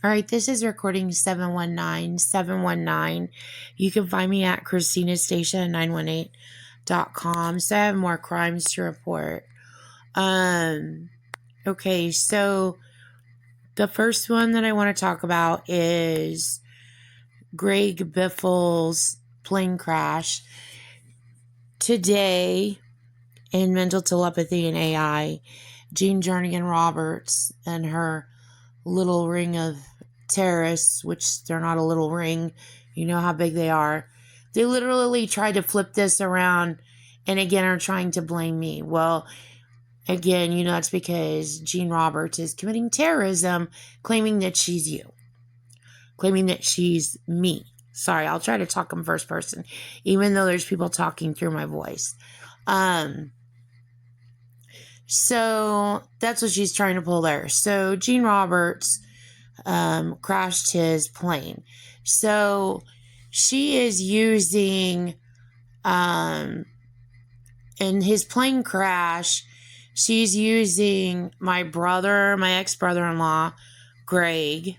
All right, this is recording 719-719. You can find me at Christina Statia 918.com. So I have more crimes to report. Okay, so the first one that I want to talk about is Greg Biffle's plane crash. Today, in Mental Telepathy and AI, Jean Jernigan Roberts and her little ring of terrorists, which they're not a little ring, you know how big they are. They literally tried to flip this around and again are trying to blame me. Well, again, that's because Jean Roberts is committing terrorism, claiming that she's you, claiming that she's me. Sorry, I'll try to talk in first person, even though there's people talking through my voice. So that's what she's trying to pull there. So Jean Roberts crashed his plane. So she is using, in his plane crash, she's using my ex-brother-in-law, Greg.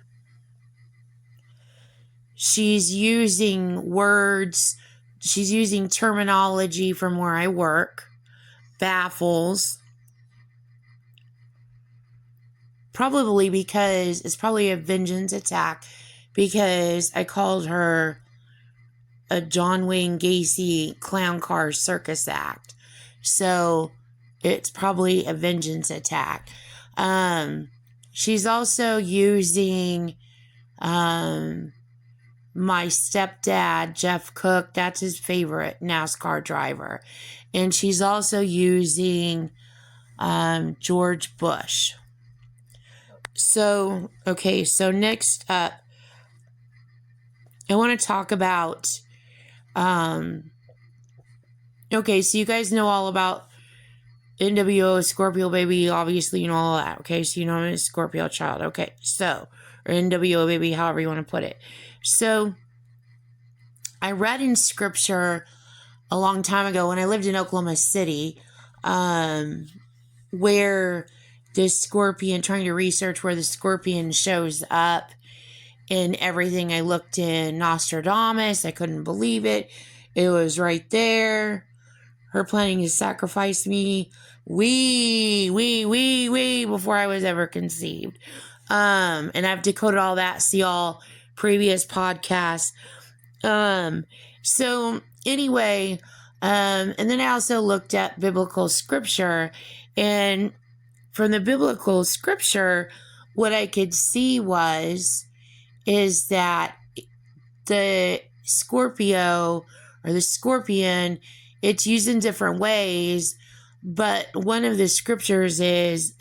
She's using words, she's using terminology from where I work, baffles. Probably because it's probably a vengeance attack because I called her a John Wayne Gacy clown car circus act. So it's probably a vengeance attack. She's also using my stepdad, Jeff Cook. That's his favorite NASCAR driver. And she's also using George Bush. So next up, I want to talk about, so you guys know all about NWO, Scorpio baby, obviously you know all that, okay, so you know I'm a Scorpio child, okay, so, or NWO baby, however you want to put it. So, I read in scripture a long time ago when I lived in Oklahoma City, where the scorpion, trying to research where the scorpion shows up in everything. I looked in Nostradamus. I couldn't believe it. It was right there. Her planning to sacrifice me before I was ever conceived. And I've decoded all that. See all previous podcasts. So anyway, and then I also looked at biblical scripture, and from the biblical scripture, what I could see is that the Scorpio or the scorpion, it's used in different ways, but one of the scriptures is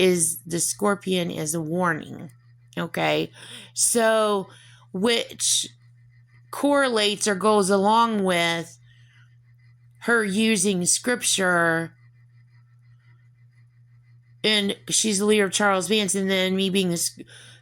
the scorpion is a warning. Okay. So, which correlates or goes along with her using scripture, and she's the leader of Charles Vance, and then me being a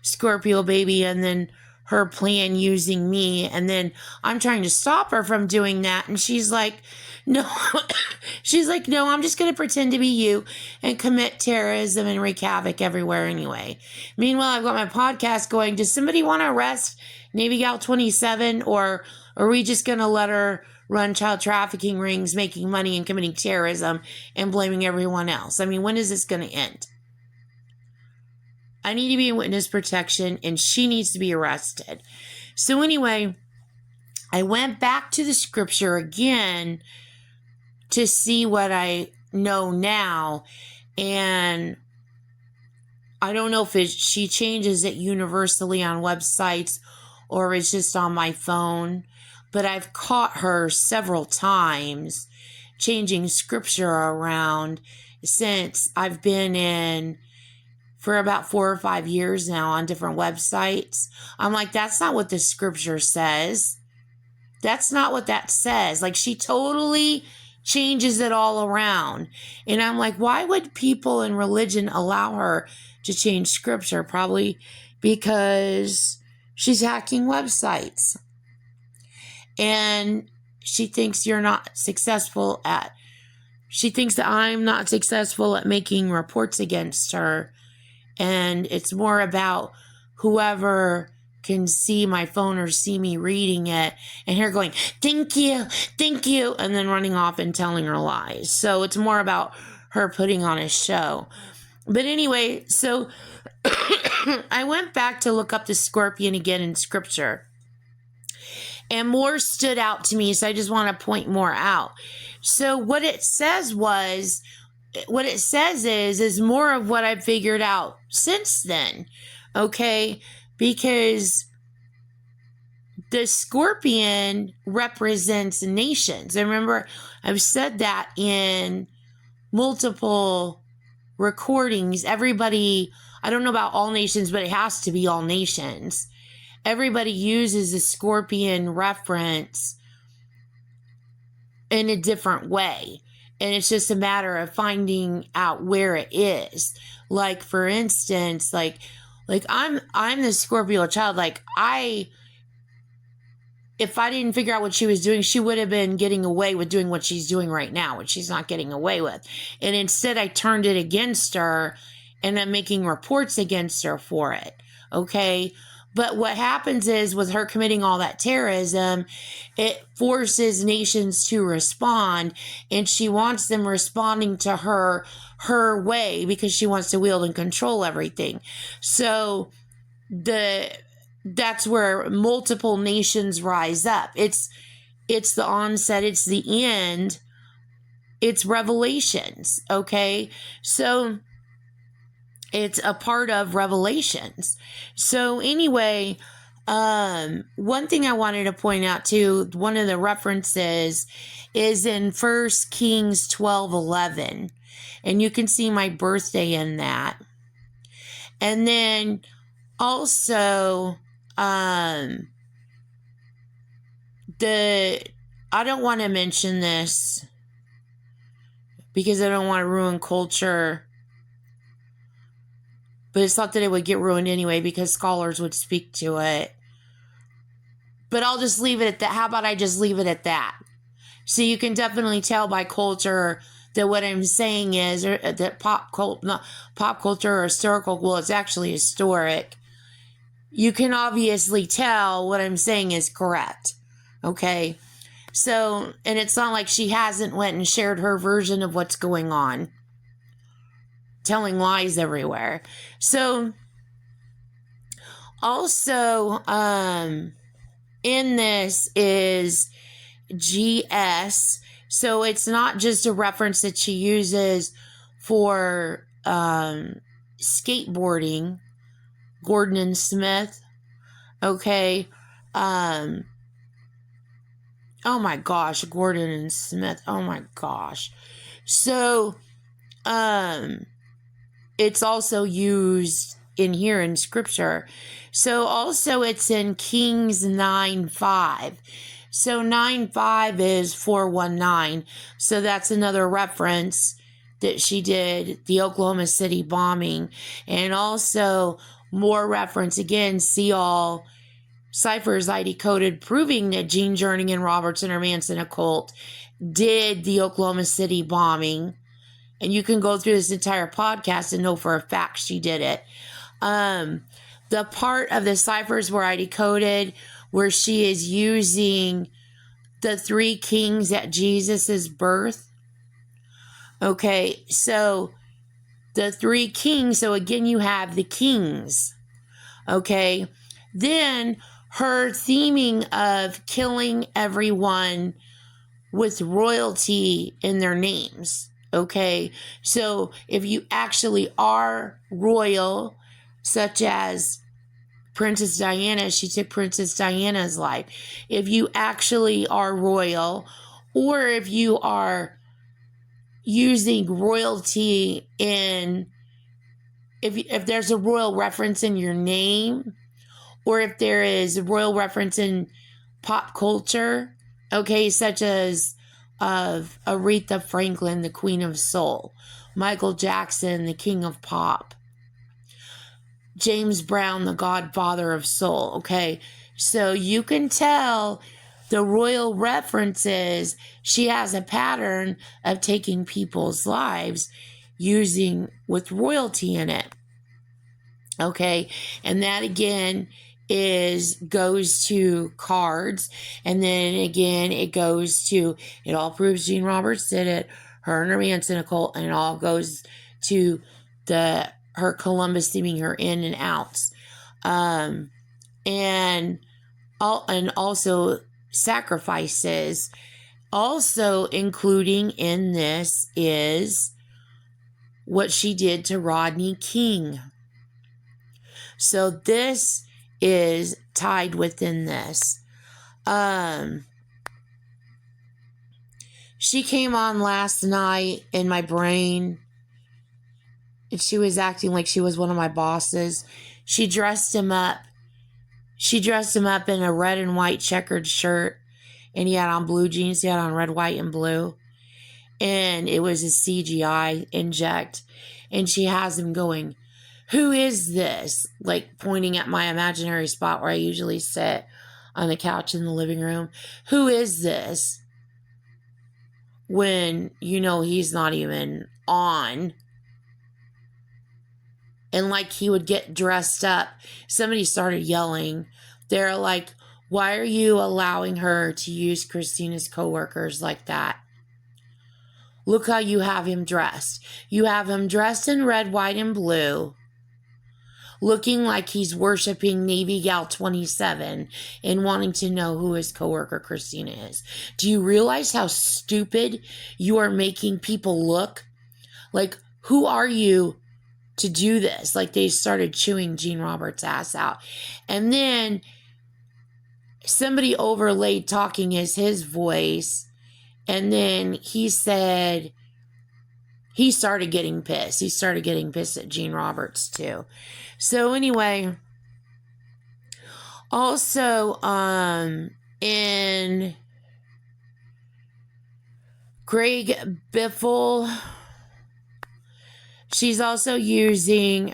Scorpio baby, and then her plan using me, and then I'm trying to stop her from doing that, and she's like, no, I'm just going to pretend to be you and commit terrorism and wreak havoc everywhere anyway. Meanwhile, I've got my podcast going. Does somebody want to arrest Navy Gal 27, or are we just going to let her run child trafficking rings, making money and committing terrorism and blaming everyone else? I mean, when is this going to end? I need to be in witness protection, and she needs to be arrested. So anyway, I went back to the scripture again to see what I know now, and I don't know if she changes it universally on websites or it's just on my phone, but I've caught her several times changing scripture around since I've been in for about 4 or 5 years now on different websites. I'm like, that's not what the scripture says. That's not what that says. Like, she totally changes it all around. And I'm like, why would people in religion allow her to change scripture? Probably because she's hacking websites. And she thinks she thinks that I'm not successful at making reports against her. And it's more about whoever can see my phone or see me reading it and her going, thank you, and then running off and telling her lies. So it's more about her putting on a show. But anyway, so I went back to look up the scorpion again in scripture. And more stood out to me, so I just want to point more out. So what it says is more of what I've figured out since then, okay? Because the scorpion represents nations. And remember, I've said that in multiple recordings. Everybody, I don't know about all nations, but it has to be all nations. Everybody uses the scorpion reference in a different way. And it's just a matter of finding out where it is. Like, for instance, like I'm the Scorpio child. Like, if I didn't figure out what she was doing, she would have been getting away with doing what she's doing right now, which she's not getting away with. And instead I turned it against her, and I'm making reports against her for it. Okay. But what happens is, with her committing all that terrorism, it forces nations to respond, and she wants them responding to her way, because she wants to wield and control everything. So that's where multiple nations rise up. It's the onset, it's the end, it's Revelations, okay? So it's a part of Revelations. So anyway, one thing I wanted to point out too, one of the references is in 1 Kings 12:11. And you can see my birthday in that. And then also, I don't want to mention this because I don't want to ruin culture. But it's not that it would get ruined anyway, because scholars would speak to it. But I'll just leave it at that. How about I just leave it at that? So you can definitely tell by culture that what I'm saying is that pop culture or historical, well, it's actually historic. You can obviously tell what I'm saying is correct. Okay? So, and it's not like she hasn't went and shared her version of what's going on, telling lies everywhere. So also in this is GS. So it's not just a reference that she uses for skateboarding, Gordon and Smith. Okay. Oh my gosh, Gordon and Smith. Oh my gosh. So it's also used in here in scripture. So also it's in Kings 9:5. So 9:5 is 419. So that's another reference that she did, the Oklahoma City bombing. And also more reference, again, see all ciphers I decoded, proving that Gene Jernigan, Robertson, or Manson occult did the Oklahoma City bombing. And you can go through this entire podcast and know for a fact she did it. The part of the ciphers where I decoded, where she is using the three kings at Jesus's birth. Okay, so the three kings, so again, you have the kings. Okay, then her theming of killing everyone with royalty in their names. Okay, so if you actually are royal, such as Princess Diana, she took Princess Diana's life. If you actually are royal, or if you are using royalty in, if there's a royal reference in your name, or if there is a royal reference in pop culture, okay, such as of Aretha Franklin, the Queen of Soul, Michael Jackson, the King of Pop, James Brown, the Godfather of Soul, okay? So you can tell the royal references, she has a pattern of taking people's lives using with royalty in it, okay? And that again goes to cards, and then again it goes to, it all proves Gene Roberts did it, her and her Manson occult, and it all goes to her Columbus theming her in and outs, and also sacrifices. Also including in this is what she did to Rodney King. So this is tied within this. She came on last night in my brain, and she was acting like she was one of my bosses. She dressed him up. She dressed him up in a red and white checkered shirt, and he had on blue jeans. He had on red, white, and blue. And it was a CGI inject. And she has him going, "Who is this?" Like pointing at my imaginary spot where I usually sit on the couch in the living room. "Who is this?" When, he's not even on. And like he would get dressed up. Somebody started yelling. They're like, "Why are you allowing her to use Christina's coworkers like that? Look how you have him dressed. You have him dressed in red, white, and blue, looking like he's worshiping Navy Gal 27 and wanting to know who his coworker Christina is. Do you realize how stupid you are making people look? Like, who are you to do this?" Like, they started chewing Gene Roberts' ass out. And then somebody overlaid talking as his voice. And then he said, he started getting pissed. He started getting pissed at Gene Roberts too. So anyway, also, in Greg Biffle, she's also using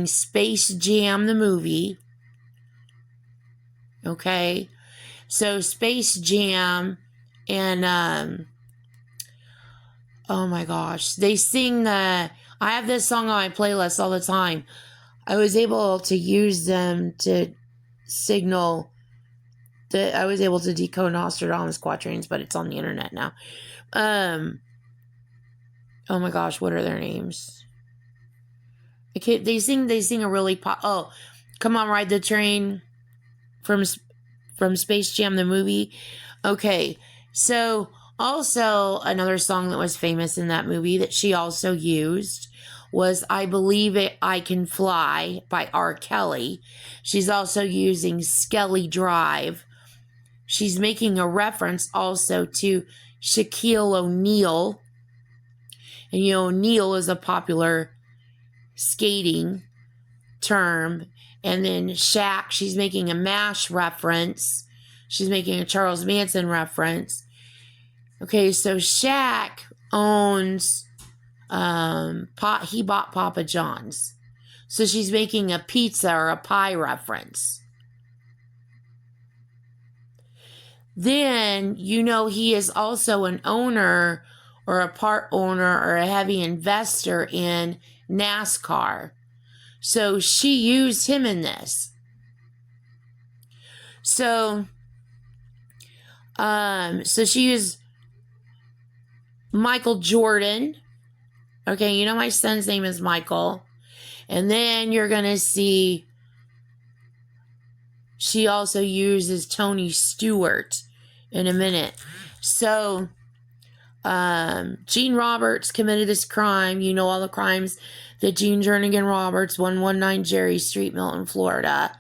Space Jam, the movie. Okay. So Space Jam, and, oh my gosh, they sing I have this song on my playlist all the time. I was able to use them to signal that I was able to decode Nostradamus quatrains, but it's on the internet now. Oh my gosh, what are their names? Okay, they sing a really Come On Ride the Train from Space Jam, the movie. Okay, so also another song that was famous in that movie that she also used was "I Believe It, I Can Fly" by R. Kelly. She's also using Skelly Drive. She's making a reference also to Shaquille O'Neal. And O'Neal is a popular skating term. And then Shaq, she's making a MASH reference. She's making a Charles Manson reference. Okay, so Shaq owns, he bought Papa John's. So she's making a pizza or a pie reference. Then, he is also an owner or a part owner or a heavy investor in NASCAR. So she used him in this. So she used Michael Jordan. Okay, my son's name is Michael. And then you're going to see she also uses Tony Stewart in a minute. So Gene Roberts committed this crime. All the crimes that Gene Jernigan Roberts, 119 Jerry Street, Milton, Florida.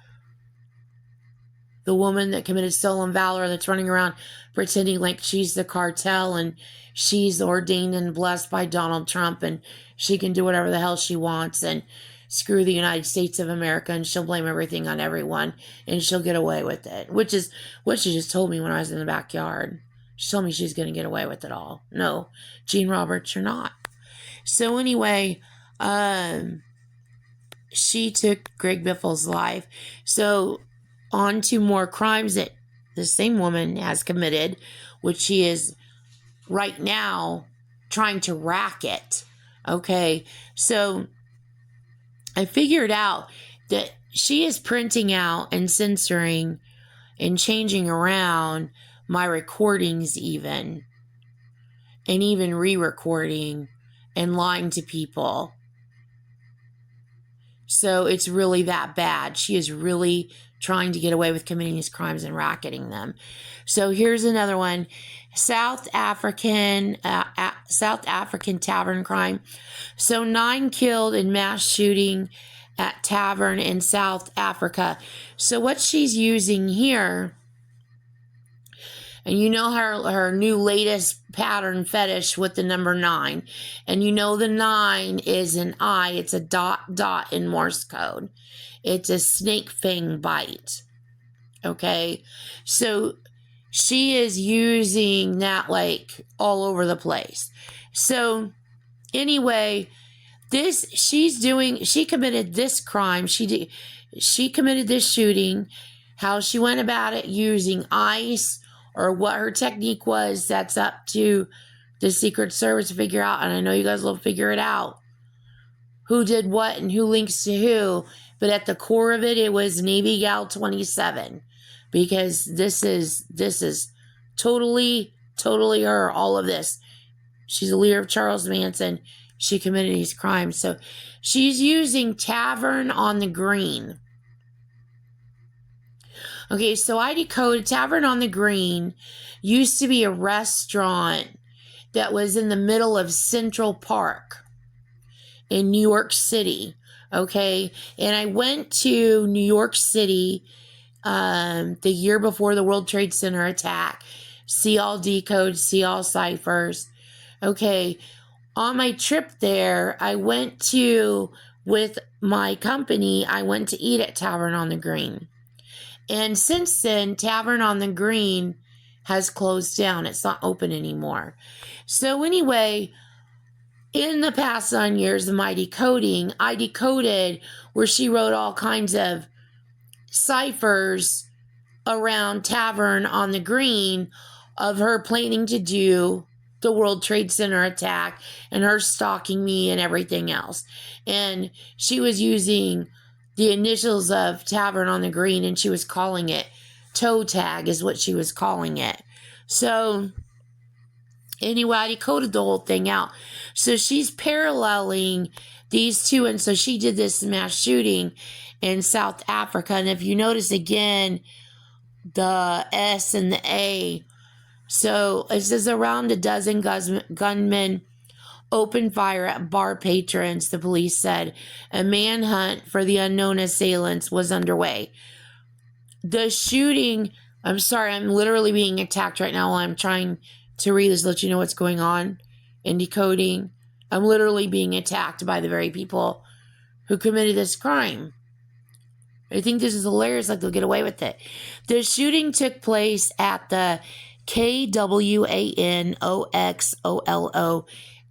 The woman that committed stolen valor that's running around pretending like she's the cartel and she's ordained and blessed by Donald Trump and she can do whatever the hell she wants and screw the United States of America and she'll blame everything on everyone and she'll get away with it, which is what she just told me when I was in the backyard. She told me she's going to get away with it all. No, Gene Roberts, you're not. So anyway, she took Greg Biffle's life. So on to more crimes that the same woman has committed, which she is right now trying to racket. Okay, so I figured out that she is printing out and censoring and changing around my recordings even, and even re-recording and lying to people. So it's really that bad. She is really trying to get away with committing these crimes and racketing them. So here's another one. South African tavern crime. So 9 killed in mass shooting at tavern in South Africa. So what she's using here, and you know her new latest pattern fetish with the number 9. And you know the 9 is an I. It's a dot in Morse code. It's a snake fang bite. Okay? So she is using that like all over the place. So anyway, she committed this crime. She committed this shooting. How she went about it using ice, or what her technique was, that's up to the Secret Service to figure out. And I know you guys will figure it out. Who did what and who links to who. But at the core of it, it was Navy Gal 27. Because this is totally her, all of this. She's a leader of Charles Manson. She committed these crimes. So she's using Tavern on the Green. Okay, so I decoded Tavern on the Green used to be a restaurant that was in the middle of Central Park in New York City. Okay, and I went to New York City the year before the World Trade Center attack. See all decodes, see all ciphers. Okay, on my trip there, with my company, I went to eat at Tavern on the Green. And since then, Tavern on the Green has closed down. It's not open anymore. So anyway, in the past 9 years of my decoding, I decoded where she wrote all kinds of ciphers around Tavern on the Green of her planning to do the World Trade Center attack and her stalking me and everything else. And she was using the initials of Tavern on the Green, and she was calling it toe tag is what she was calling it. So anyway, I decoded the whole thing out. So she's paralleling these two, and so she did this mass shooting in South Africa. And if you notice again, the S and the A, so it says around a dozen gunmen opened fire at bar patrons, the police said. A manhunt for the unknown assailants was underway. The shooting, I'm sorry, I'm literally being attacked right now while I'm trying to read this, let you know what's going on in decoding. I'm literally being attacked by the very people who committed this crime. I think this is hilarious, like they'll get away with it. The shooting took place at the KWANOXOLO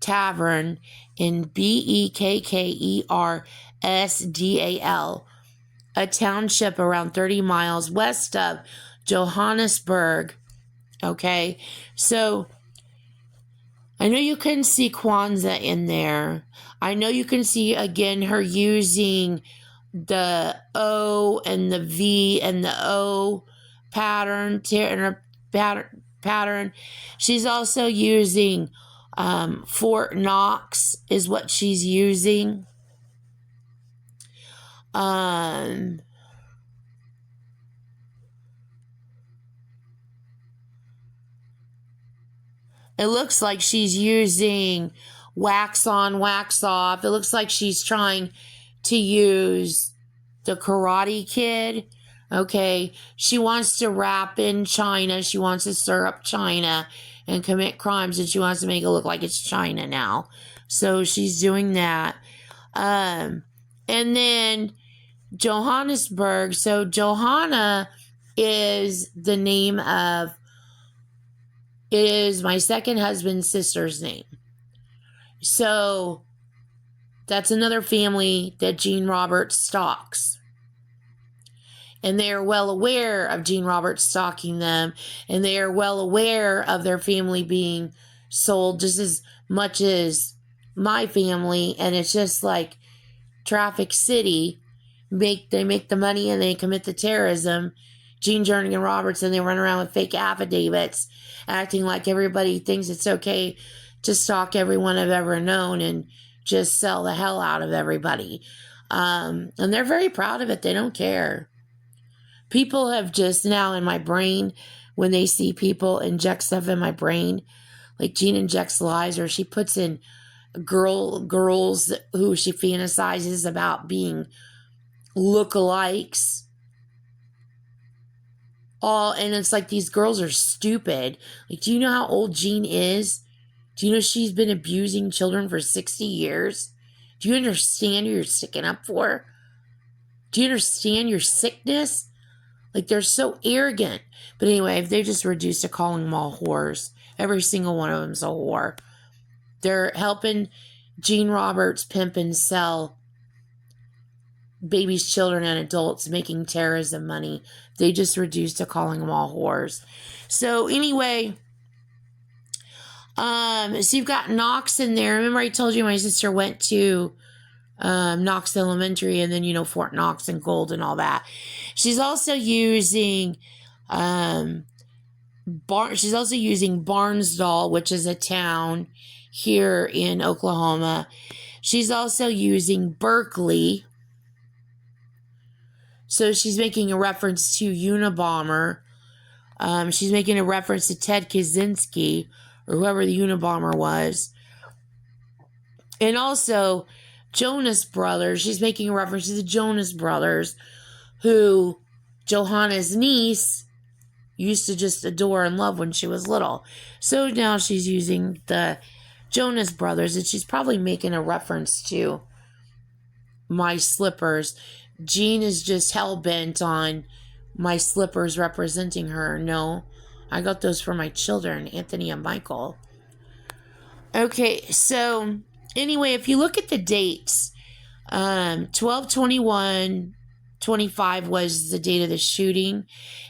Tavern in Bekkersdal, a township around 30 miles west of Johannesburg. Okay, so I know you can see Kwanzaa in there. I know you can see, again, her using the O and the V and the O pattern. She's also using Fort Knox is what she's using. It looks like she's using wax on, wax off. It looks like she's trying to use the Karate Kid. Okay, she wants to rap in China. She wants to stir up China and commit crimes, and she wants to make it look like it's China now. So she's doing that. And then Johannesburg. So Johanna is the name of, it is my second husband's sister's name. So that's another family that Gene Roberts stalks. And they are well aware of Gene Roberts stalking them. And they are well aware of their family being sold just as much as my family. And it's just like Traffic City. make the money and they commit the terrorism. Gene, Jernigan, and Roberts, and they run around with fake affidavits, acting like everybody thinks it's okay to stalk everyone I've ever known and just sell the hell out of everybody. And they're very proud of it. They don't care. People have just now in my brain, when they see people inject stuff in my brain, like Jean injects lies, or she puts in girls who she fantasizes about being lookalikes. And it's like these girls are stupid. Like, do you know how old Jean is? Do you know she's been abusing children for 60 years? Do you understand who you're sticking up for? Do you understand your sickness? Like, they're so arrogant. But anyway, if they just reduced to calling them all whores, every single one of them's a whore. They're helping Gene Roberts pimp and sell babies, children, and adults, making terrorism money. They just reduced to calling them all whores. So anyway, so you've got Knox in there. Remember I told you my sister went to Knox Elementary, and then, you know, Fort Knox and Gold and all that. She's also using Barnsdall, which is a town here in Oklahoma. She's also using Berkeley. So she's making a reference to Unabomber. She's making a reference to Ted Kaczynski, or whoever the Unabomber was. And also Jonas Brothers. She's making a reference to the Jonas Brothers, who Johanna's niece used to just adore and love when she was little. So now she's using the Jonas Brothers, and she's probably making a reference to my slippers. Jean is just hell-bent on my slippers representing her. No, I got those for my children, Anthony and Michael. Okay, so anyway, if you look at the dates, 12/21/25 was the date of the shooting.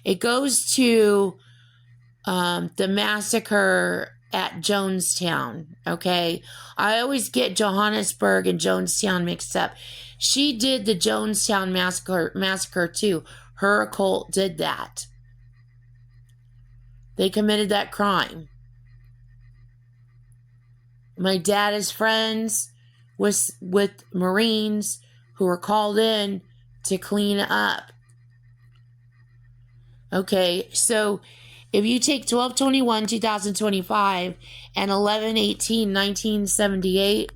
It goes to the massacre at Jonestown, okay? I always get Johannesburg and Jonestown mixed up. She did the Jonestown massacre too. Her cult did that. They committed that crime. My dad is friends with Marines who were called in to clean up. Okay, so if you take 12/21/2025 and 11/18/1978,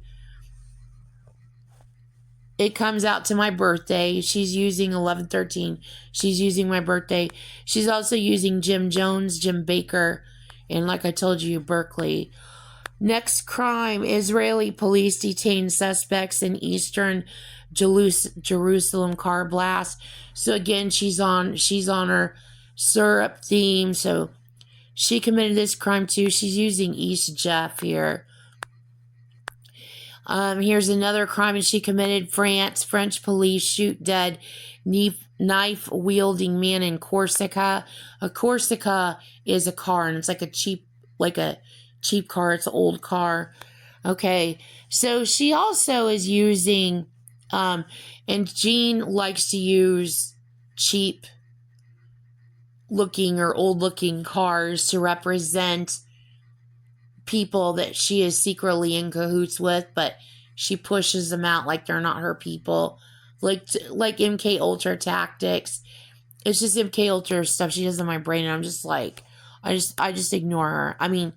it comes out to my birthday. She's using 11/13. She's using my birthday. She's also using Jim Jones, Jim Baker, and like I told you, Berkeley. Next crime, Israeli police detain suspects in eastern Jerusalem car blast. So again, she's on her syrup theme. So she committed this crime too. She's using East Jeff here. Here's another crime she committed. France. French police shoot dead knife-wielding man in Corsica. A Corsica is a car, and it's like a cheap car. It's an old car. Okay, so she also is using, and Jean likes to use cheap looking or old looking cars to represent people that she is secretly in cahoots with, but she pushes them out like they're not her people, like MK Ultra tactics. It's just MK Ultra stuff she does in my brain, and I'm just like, I just ignore her. I mean,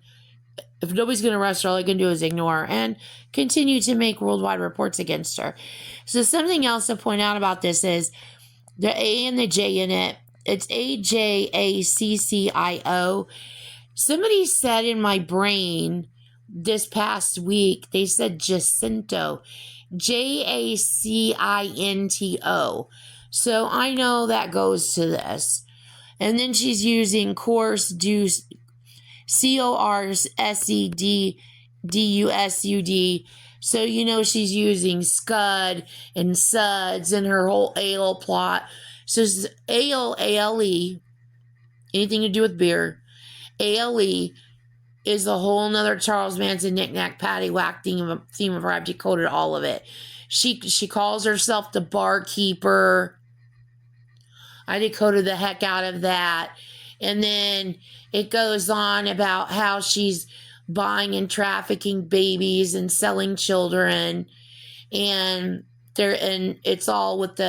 if nobody's going to arrest her, all I can do is ignore her and continue to make worldwide reports against her. So something else to point out about this is the A and the J in it. It's AJACCIO. Somebody said in my brain this past week, they said Jacinto. JACINTO. So I know that goes to this. And then she's using course deuce. CORSEDDUSUD. So you know she's using Scud and Suds in her whole ale plot. So it's ale, ALE, anything to do with beer. ALE, is a whole nother Charles Manson knick-knack paddywhack theme of her. I've decoded all of it. She calls herself the barkeeper. I decoded the heck out of that. And then it goes on about how she's buying and trafficking babies and selling children. And it's all with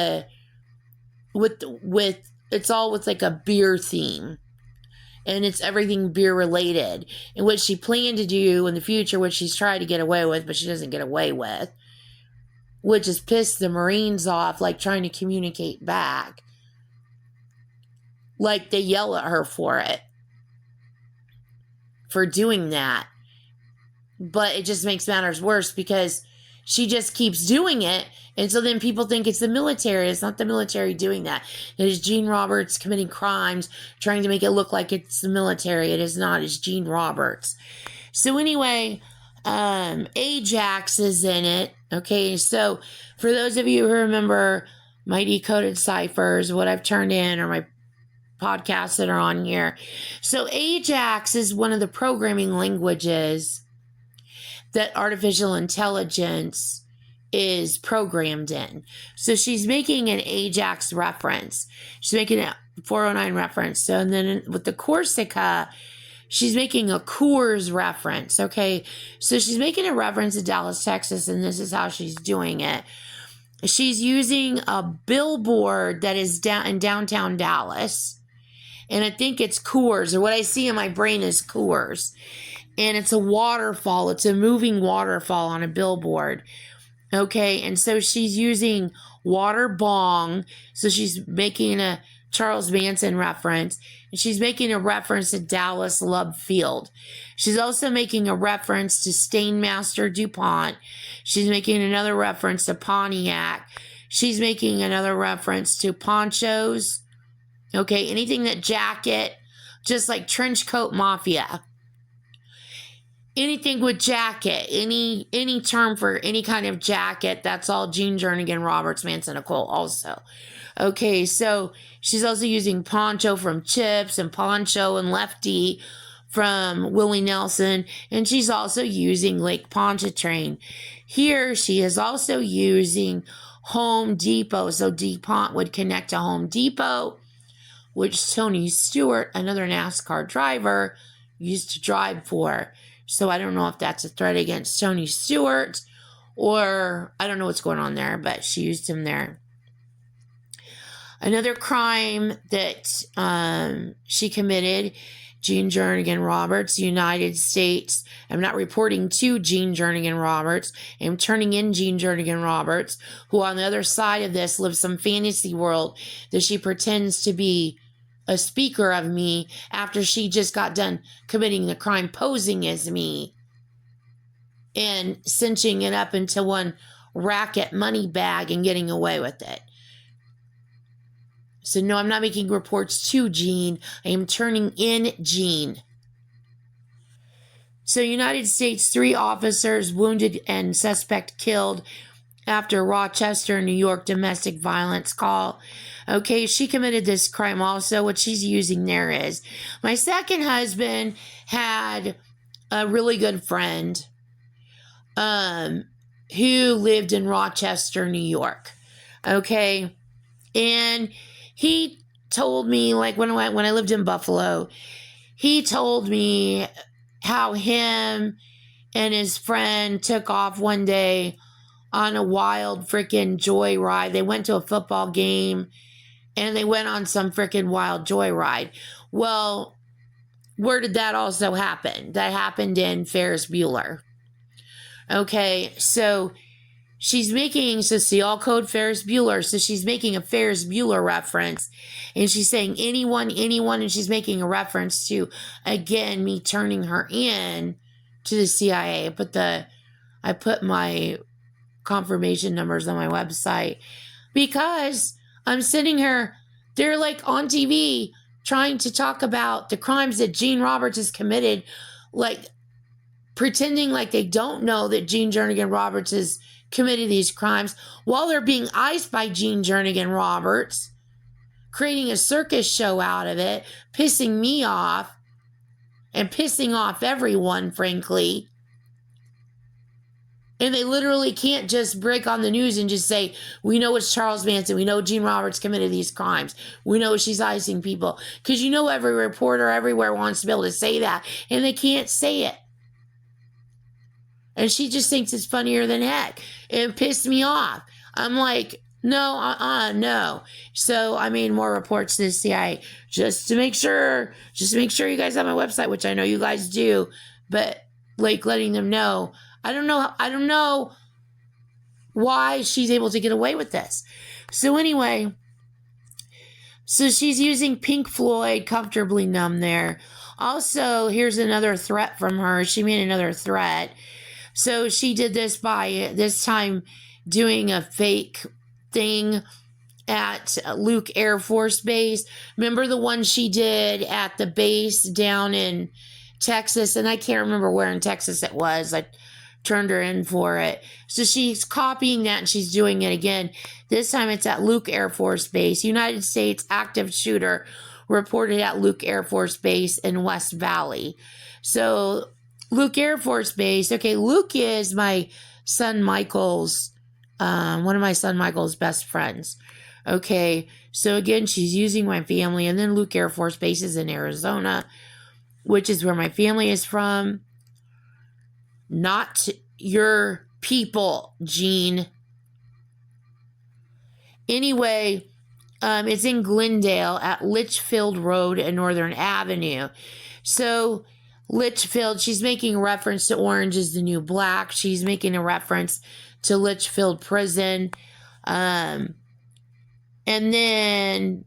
it's all with like a beer theme. And it's everything beer related. And what she planned to do in the future, which she's tried to get away with, but she doesn't get away with, which has pissed the Marines off, like trying to communicate back. Like they yell at her for doing that. But it just makes matters worse because she just keeps doing it. And so then people think it's the military. It's not the military doing that. It is Gene Roberts committing crimes, trying to make it look like it's the military. It is not. It's Gene Roberts. So anyway, Ajax is in it. Okay, so for those of you who remember my decoded ciphers, what I've turned in, or my podcasts that are on here. So Ajax is one of the programming languages that artificial intelligence is programmed in. So she's making an Ajax reference. She's making a 409 reference. So and then with the Corsica, she's making a Coors reference. Okay. So she's making a reference to Dallas, Texas, and this is how she's doing it. She's using a billboard that is in downtown Dallas. And I think it's Coors, or what I see in my brain is Coors. And it's a waterfall. It's a moving waterfall on a billboard. Okay, and so she's using water bong. So she's making a Charles Manson reference. And she's making a reference to Dallas Love Field. She's also making a reference to Stainmaster DuPont. She's making another reference to Pontiac. She's making another reference to ponchos. Okay, anything that jacket, just like trench coat mafia. Anything with jacket, any term for any kind of jacket, that's all Gene Jernigan, Roberts, Manson, Nicole also. Okay, so she's also using poncho from Chips and poncho and Lefty from Willie Nelson, and she's also using Lake Pontchartrain. Here, she is also using Home Depot, so DuPont would connect to Home Depot, which Tony Stewart, another NASCAR driver, used to drive for. So I don't know if that's a threat against Tony Stewart, or I don't know what's going on there, but she used him there. Another crime that she committed, Gene Jernigan Roberts, United States. I'm not reporting to Gene Jernigan Roberts. I'm turning in Gene Jernigan Roberts, who on the other side of this lives some fantasy world that she pretends to be a speaker of me after she just got done committing the crime, posing as me and cinching it up into one racket money bag and getting away with it. So no, I'm not making reports to Gene. I am turning in Gene. So United States, 3 officers wounded and suspect killed after Rochester, New York domestic violence call. Okay, she committed this crime also. What she's using there is, my second husband had a really good friend who lived in Rochester, New York. Okay, and he told me, like when I lived in Buffalo, he told me how him and his friend took off one day on a wild freaking joyride. They went to a football game and they went on some freaking wild joyride. Well, where did that also happen? That happened in Ferris Bueller. Okay, so she's making, so see, all code Ferris Bueller. So she's making a Ferris Bueller reference. And she's saying anyone. And she's making a reference to, again, me turning her in to the CIA. I put my confirmation numbers on my website because I'm sitting here, they're like on TV trying to talk about the crimes that Gene Roberts has committed, like pretending like they don't know that Gene Jernigan Roberts has committed these crimes while they're being iced by Gene Jernigan Roberts, creating a circus show out of it, pissing me off. and pissing off everyone, frankly. And they literally can't just break on the news and just say, we know it's Charles Manson. We know Gene Roberts committed these crimes. We know she's icing people. Because you know every reporter everywhere wants to be able to say that. And they can't say it. And she just thinks it's funnier than heck. It pissed me off. I'm like, no, no. So I made more reports to the CIA just to make sure you guys have my website, which I know you guys do. But like letting them know, I don't know why she's able to get away with this. So anyway, so she's using Pink Floyd, Comfortably Numb there. Also, here's another threat from her. She made another threat. So she did this by this time doing a fake thing at Luke Air Force Base. Remember the one she did at the base down in Texas? And I can't remember where in Texas it was. I turned her in for it. So she's copying that and she's doing it again. This time it's at Luke Air Force Base. United States active shooter reported at Luke Air Force Base in West Valley. So Luke Air Force Base. Okay, Luke is my son Michael's, one of my son Michael's best friends. Okay, so again, she's using my family. And then Luke Air Force Base is in Arizona, which is where my family is from. Not your people, Gene. Anyway, it's in Glendale at Litchfield Road and Northern Avenue. So Litchfield, she's making reference to Orange is the New Black. She's making a reference to Litchfield Prison. And then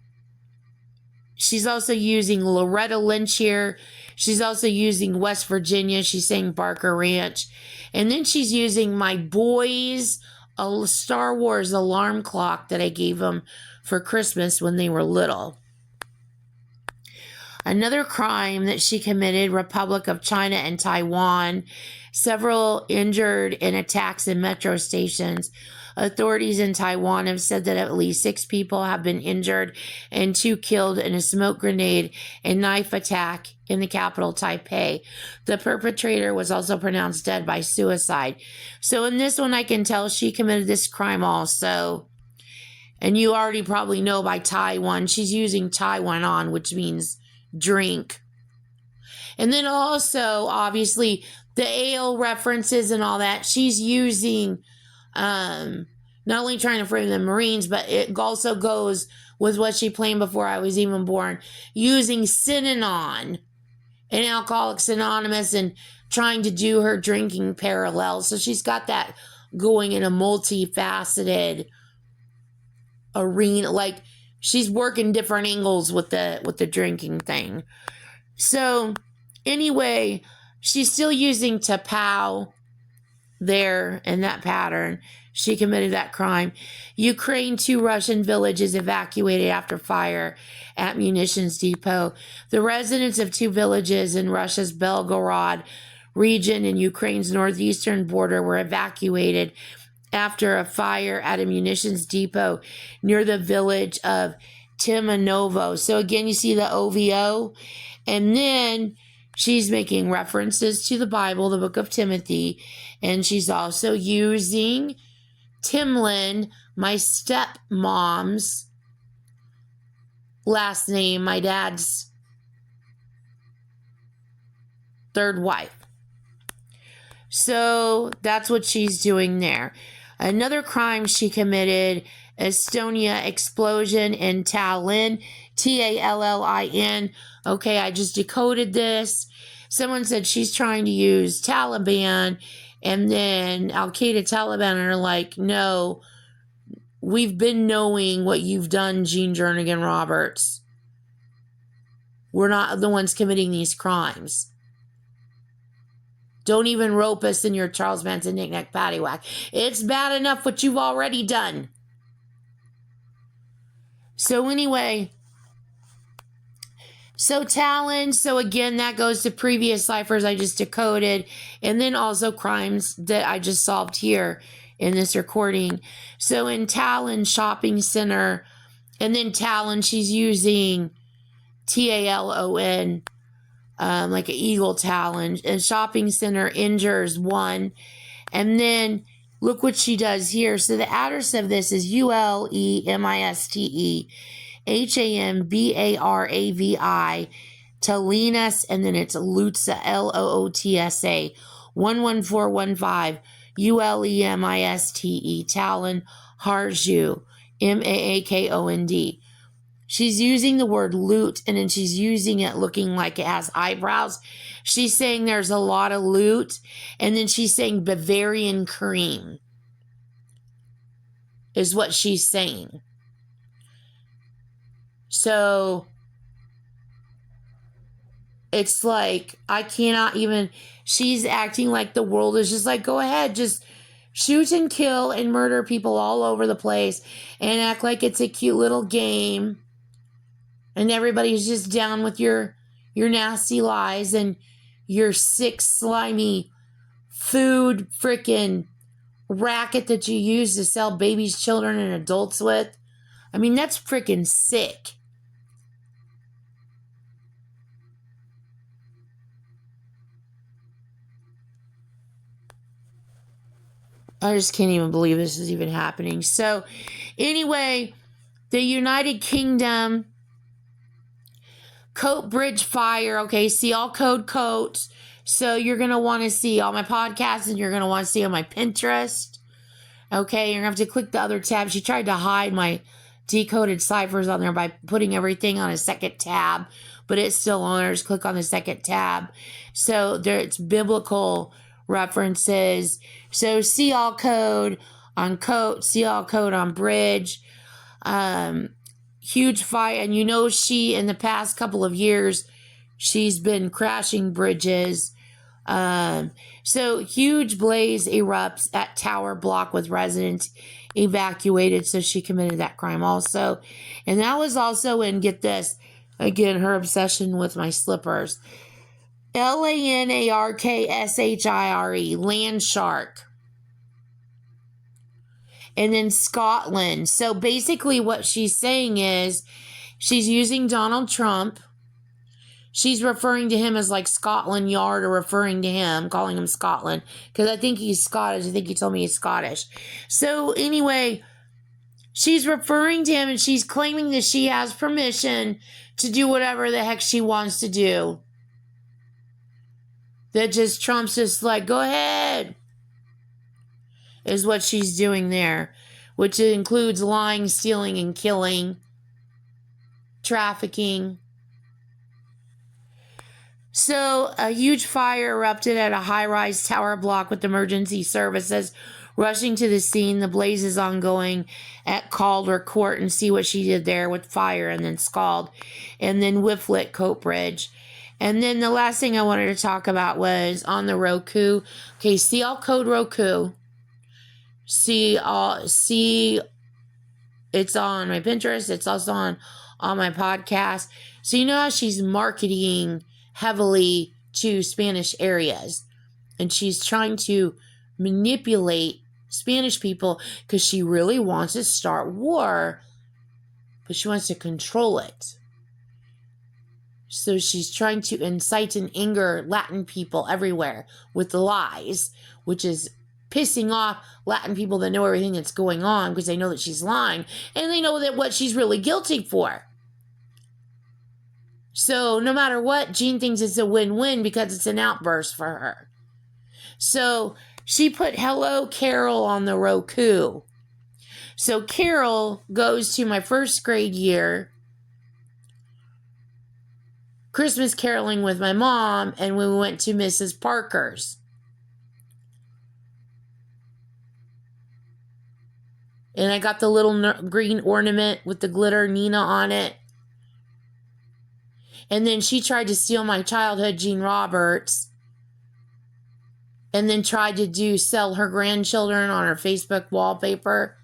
she's also using Loretta Lynch here. She's also using West Virginia. She's saying Barker Ranch. And then she's using my boys' a Star Wars alarm clock that I gave them for Christmas when they were little. Another crime that she committed, Republic of China and Taiwan. Several injured in attacks in metro stations. Authorities in Taiwan have said that at least 6 people have been injured and 2 killed in a smoke grenade and knife attack in the capital, Taipei. The perpetrator was also pronounced dead by suicide. So in this one, I can tell she committed this crime also. And you already probably know by Taiwan, she's using Taiwan on, which means drink. And then also, obviously, the ale references and all that, she's using not only trying to frame the Marines, but it also goes with what she planned before I was even born, using Synanon and Alcoholics Anonymous and trying to do her drinking parallels. So she's got that going in a multifaceted arena. Like she's working different angles with the drinking thing. So anyway, she's still using Tapao there in that pattern. She committed that crime. Ukraine, 2 Russian villages evacuated after fire at munitions depot. The residents of 2 villages in Russia's Belgorod region in Ukraine's northeastern border were evacuated after a fire at a munitions depot near the village of Timanovo. So again, you see the OVO. And then she's making references to the Bible, the book of Timothy, and she's also using Timlin, my stepmom's last name, my dad's 3rd wife. So that's what she's doing there. Another crime she committed, Estonia explosion in Tallinn, Tallinn. Okay, I just decoded this. Someone said she's trying to use Taliban, and then Al-Qaeda Taliban are like, no, we've been knowing what you've done, Gene Jernigan Roberts. We're not the ones committing these crimes. Don't even rope us in your Charles Manson knick-knack paddywhack. It's bad enough what you've already done. So anyway, so Talon, so again, that goes to previous ciphers I just decoded, and then also crimes that I just solved here in this recording. So in Talon Shopping Center, and then Talon, she's using Talon, like an eagle talon. A shopping center injures one. And then look what she does here. So the address of this is ULEMISTEHAMBARAVI, Talinas, and then it's Lootsa, LOOTSA, 11415, ULEMISTE, Talon, Harju, MAAKOND. She's using the word loot, and then she's using it looking like it has eyebrows. She's saying there's a lot of loot, and then she's saying Bavarian cream is what she's saying. So it's like, I cannot even, she's acting like the world is just like, go ahead, just shoot and kill and murder people all over the place and act like it's a cute little game. And everybody's just down with your nasty lies and your sick, slimy food frickin' racket that you use to sell babies, children, and adults with. I mean, that's frickin' sick. I just can't even believe this is even happening. So, anyway, the United Kingdom... Coat Bridge fire. Okay, see all code coats. So you're going to want to see all my podcasts and you're going to want to see on my Pinterest. Okay, you're going to have to click the other tab. She tried to hide my decoded ciphers on there by putting everything on a second tab, but it's still on there. Just click on the second tab. So there's biblical references. So see all code on coat, see all code on bridge. Huge fire, and you know she, in the past couple of years, she's been crashing bridges. So huge blaze erupts at tower block with residents evacuated, so she committed that crime also. And that was also in, get this, again, her obsession with my slippers. LANARKSHIRE, land shark. And then Scotland. So basically what she's saying is she's using Donald Trump. She's referring to him as like Scotland Yard, or referring to him, calling him Scotland. Because I think he's Scottish. I think he told me he's Scottish. So anyway, she's referring to him and she's claiming that she has permission to do whatever the heck she wants to do. That just Trump's just like, go ahead. Is what she's doing there, which includes lying, stealing, and killing, trafficking. So a huge fire erupted at a high-rise tower block with emergency services rushing to the scene. The blaze is ongoing at Calder Court, and see what she did there with fire and then scald, and then Whifflet Coat Bridge. And then the last thing I wanted to talk about was on the Roku. Okay, see all code Roku. See, it's on my Pinterest. It's also on my podcast. So you know how she's marketing heavily to Spanish areas. And she's trying to manipulate Spanish people because she really wants to start war. But she wants to control it. So she's trying to incite and anger Latin people everywhere with the lies, which is pissing off Latin people that know everything that's going on because they know that she's lying and they know that what she's really guilty for. So no matter what, Jean thinks it's a win-win because it's an outburst for her. So she put Hello Carol on the Roku. So Carol goes to my first grade year Christmas caroling with my mom, and we went to Mrs. Parker's. And I got the little green ornament with the glitter Nina on it. And then she tried to steal my childhood Jean Roberts. And then tried to sell her grandchildren on her Facebook wallpaper.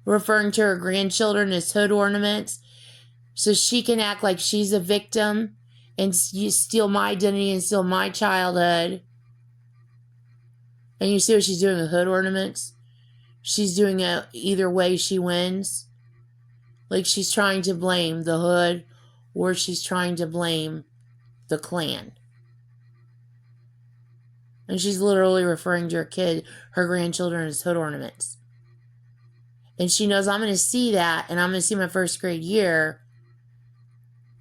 Referring to her grandchildren as hood ornaments. So she can act like she's a victim. And steal my identity and steal my childhood. And you see what she's doing with hood ornaments? She's doing it either way she wins. Like she's trying to blame the hood, or she's trying to blame the clan. And she's literally referring to her grandchildren as hood ornaments. And she knows I'm going to see that, and I'm going to see my first grade year,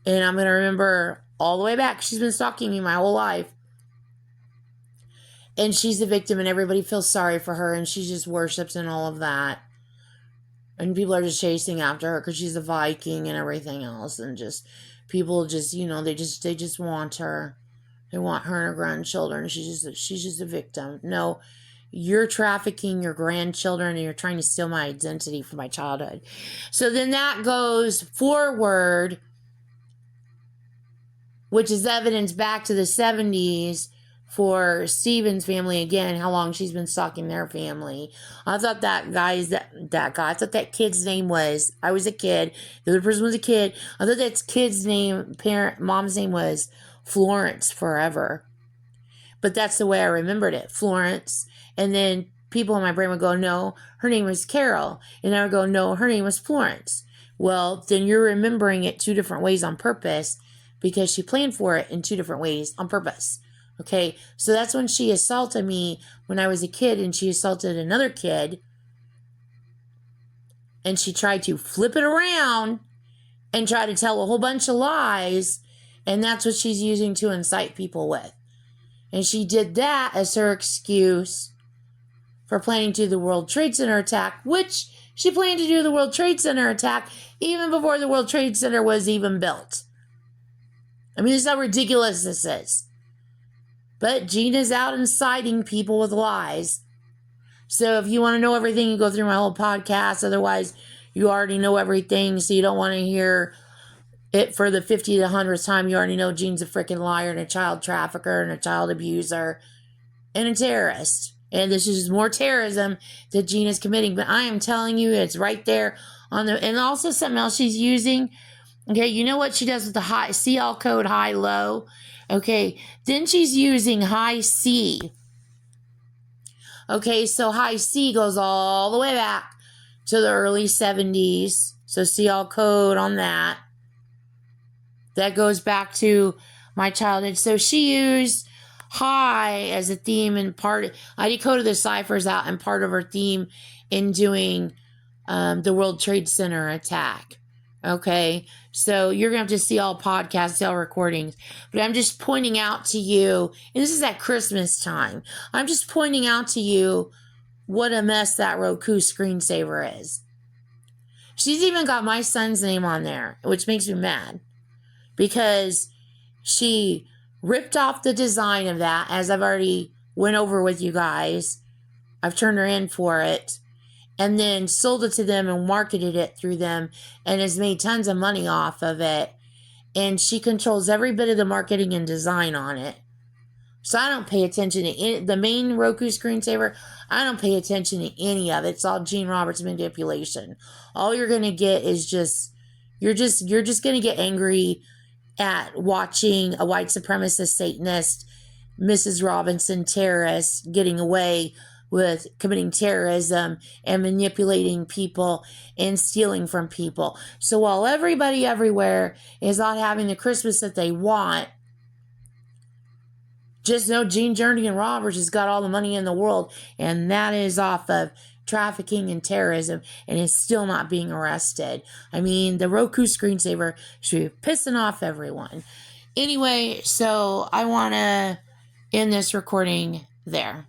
and I'm going to remember all the way back. She's been stalking me my whole life. And she's the victim, and everybody feels sorry for her, and she just worships and all of that. And people are just chasing after her because she's a Viking and everything else. And just, people just, they just want her. They want her and her grandchildren. She's just a victim. No, you're trafficking your grandchildren, and you're trying to steal my identity from my childhood. So then that goes forward, which is evidence back to the 70s for Stephen's family again, how long she's been stalking their family. I thought that guy, I thought that kid's name was, I was a kid, the other person was a kid. I thought that kid's name, mom's name was Florence forever. But that's the way I remembered it, Florence. And then people in my brain would go, no, her name was Carol. And I would go, no, her name was Florence. Well, then you're remembering it two different ways on purpose, because she planned for it in two different ways on purpose. Okay, so that's when she assaulted me when I was a kid, and she assaulted another kid. And she tried to flip it around and try to tell a whole bunch of lies. And that's what she's using to incite people with. And she did that as her excuse for planning to do the World Trade Center attack, which she planned to do the World Trade Center attack even before the World Trade Center was even built. I mean, this is how ridiculous this is. But Gina's out inciting people with lies. So if you want to know everything, you go through my whole podcast. Otherwise, you already know everything. So you don't want to hear it for the 50 to 100th time. You already know Gina's a freaking liar and a child trafficker and a child abuser and a terrorist. And this is just more terrorism that Gina's committing. But I am telling you, it's right there on the... And also something else she's using. Okay, you know what she does with the high CL code high-low? Okay, then she's using high C. Okay, so high C goes all the way back to the early 70s. So CL code on that. That goes back to my childhood. So she used high as a theme, and I decoded the ciphers out, and part of her theme in doing the World Trade Center attack. Okay, so you're going to have to see all podcasts, all recordings. But I'm just pointing out to you, and this is at Christmas time, I'm just pointing out to you what a mess that Roku screensaver is. She's even got my son's name on there, which makes me mad. Because she ripped off the design of that, as I've already went over with you guys. I've turned her in for it. And then sold it to them and marketed it through them and has made tons of money off of it. And she controls every bit of the marketing and design on it. So I don't pay attention to the main Roku screensaver. I don't pay attention to any of it. It's all Gene Roberts manipulation. All you're going to get is you're just going to get angry at watching a white supremacist Satanist, Mrs. Robinson terrorist, getting away with committing terrorism and manipulating people and stealing from people. So while everybody everywhere is not having the Christmas that they want, just know Gene Jernigan Roberts has got all the money in the world, and that is off of trafficking and terrorism, and is still not being arrested. I mean, the Roku screensaver should be pissing off everyone. Anyway, so I want to end this recording there.